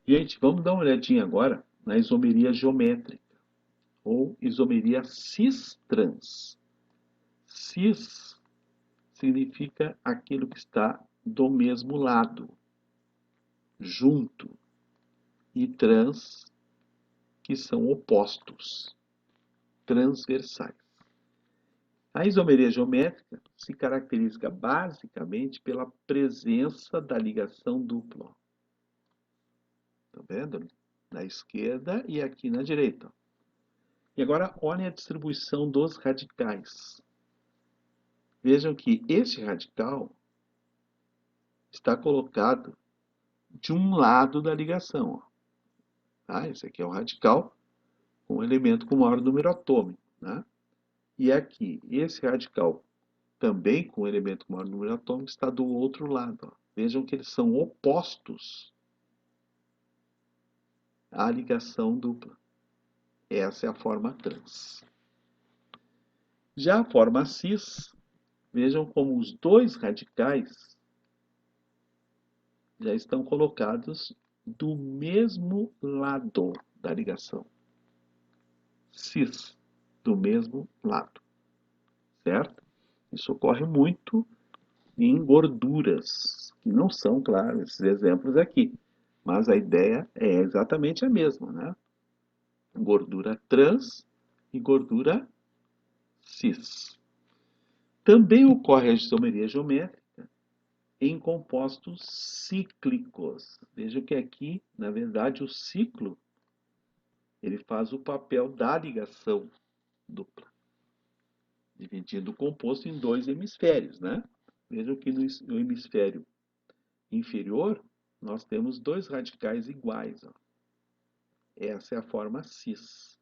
Gente, vamos dar uma olhadinha agora na isomeria geométrica, ou isomeria cis-trans. Cis significa aquilo que está do mesmo lado, junto, e trans, que são opostos, transversais. A isomeria geométrica se caracteriza basicamente pela presença da ligação dupla. Tá vendo? Na esquerda e aqui na direita. E agora olhem a distribuição dos radicais. Vejam que este radical está colocado de um lado da ligação. Ó. Tá? Esse aqui é o radical com um elemento com maior número atômico. Né? E aqui, esse radical também com um elemento com maior número atômico está do outro lado. Ó. Vejam que eles são opostos à ligação dupla. Essa é a forma trans. Já a forma cis, vejam como os dois radicais já estão colocados do mesmo lado da ligação. Cis, do mesmo lado. Certo? Isso ocorre muito em gorduras, que não são, claro, esses exemplos aqui. Mas a ideia é exatamente a mesma, né? Gordura trans e gordura cis. Também ocorre a isomeria geométrica em compostos cíclicos. Veja que aqui, na verdade, o ciclo ele faz o papel da ligação dupla, dividindo o composto em dois hemisférios, né? Vejam que no hemisfério inferior nós temos dois radicais iguais. Ó. Essa é a forma cis.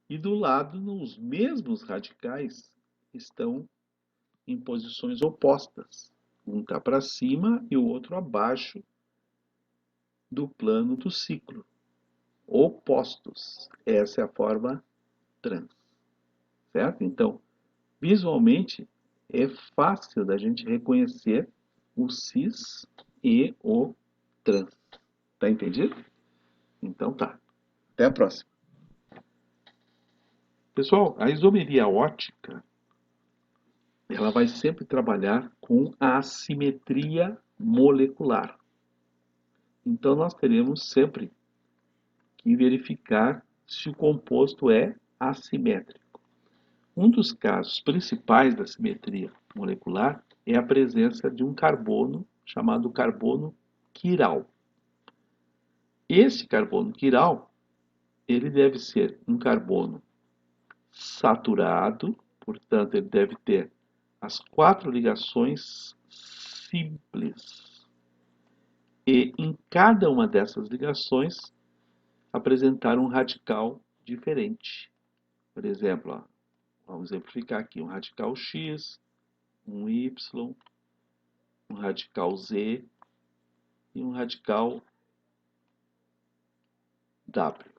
E do lado, os mesmos radicais estão em posições opostas. Um está para cima e o outro abaixo do plano do ciclo. Opostos. Essa é a forma trans. Certo? Então, visualmente, é fácil da gente reconhecer o cis e o trans. Tá entendido? Então tá. Até a próxima. Pessoal, a isomeria ótica, ela vai sempre trabalhar com a assimetria molecular. Então nós teremos sempre que verificar se o composto é assimétrico. Um dos casos principais da simetria molecular é a presença de um carbono chamado carbono quiral. Esse carbono quiral, ele deve ser um carbono saturado, portanto ele deve ter as 4 ligações simples. E em cada uma dessas ligações apresentar um radical diferente. Por exemplo, ó, vamos exemplificar aqui um radical X, um Y, um radical Z e um radical W,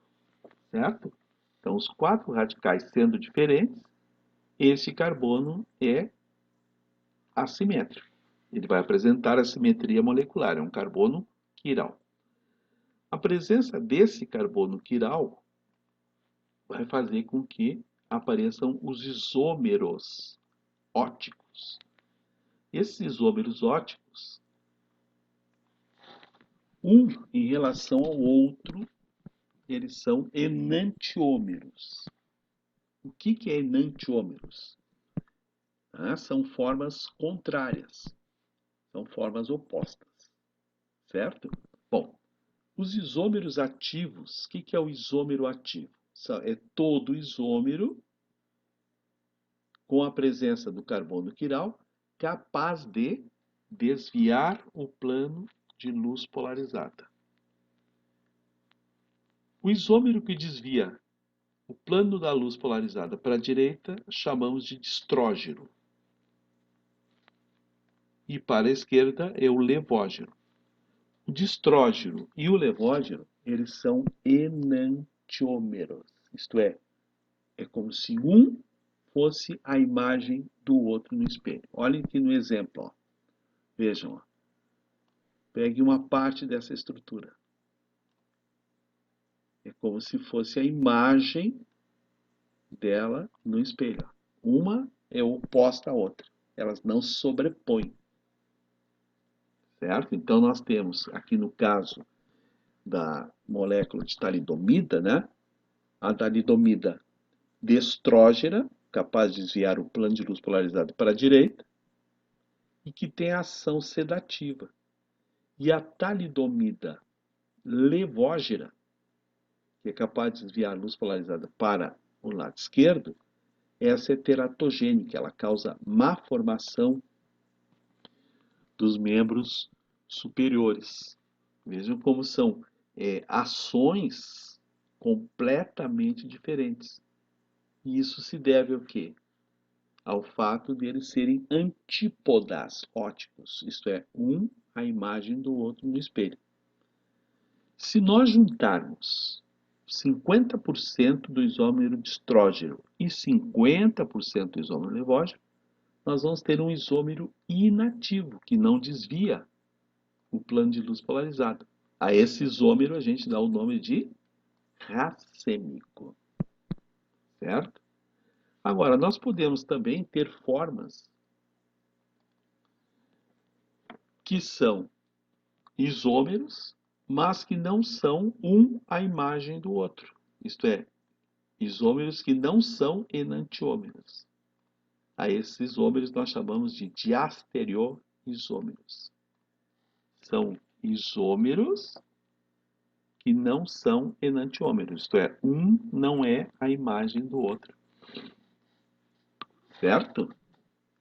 certo? Então, os 4 radicais sendo diferentes, esse carbono é assimétrico. Ele vai apresentar a simetria molecular, é um carbono quiral. A presença desse carbono quiral vai fazer com que apareçam os isômeros óticos. Esses isômeros óticos, um em relação ao outro, eles são enantiômeros. O que é enantiômeros? São formas contrárias, são formas opostas, certo? Bom, os isômeros ativos, o que é o isômero ativo? É todo isômero com a presença do carbono quiral capaz de desviar o plano de luz polarizada. O isômero que desvia o plano da luz polarizada para a direita chamamos de distrógeno. E para a esquerda é o levógeno. O distrógeno e o levógeno, eles são enantiômeros. Isto é como se um fosse a imagem do outro no espelho. Olhem aqui no exemplo. Ó. Vejam. Ó. Pegue uma parte dessa estrutura. É como se fosse a imagem dela no espelho. Uma é oposta à outra. Elas não se sobrepõem. Certo? Então nós temos aqui no caso da molécula de talidomida, né? A talidomida destrógena, capaz de desviar o plano de luz polarizado para a direita, e que tem ação sedativa. E a talidomida levógena, que é capaz de desviar a luz polarizada para o lado esquerdo, essa é teratogênica, ela causa má formação dos membros superiores. Vejam como são ações completamente diferentes. E isso se deve ao quê? Ao fato de eles serem antípodas óticos, isto é, um a imagem do outro no espelho. Se nós juntarmos 50% do isômero de estrógeno e 50% do isômero levógeno, nós vamos ter um isômero inativo, que não desvia o plano de luz polarizado. A esse isômero a gente dá o nome de racêmico, certo? Agora, nós podemos também ter formas que são isômeros, mas que não são um a imagem do outro. Isto é, isômeros que não são enantiômeros. A esses isômeros nós chamamos de diastereoisômeros. São isômeros que não são enantiômeros, isto é, um não é a imagem do outro. Certo?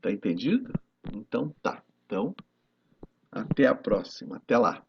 Tá entendido? Então tá. Então, até a próxima. Até lá.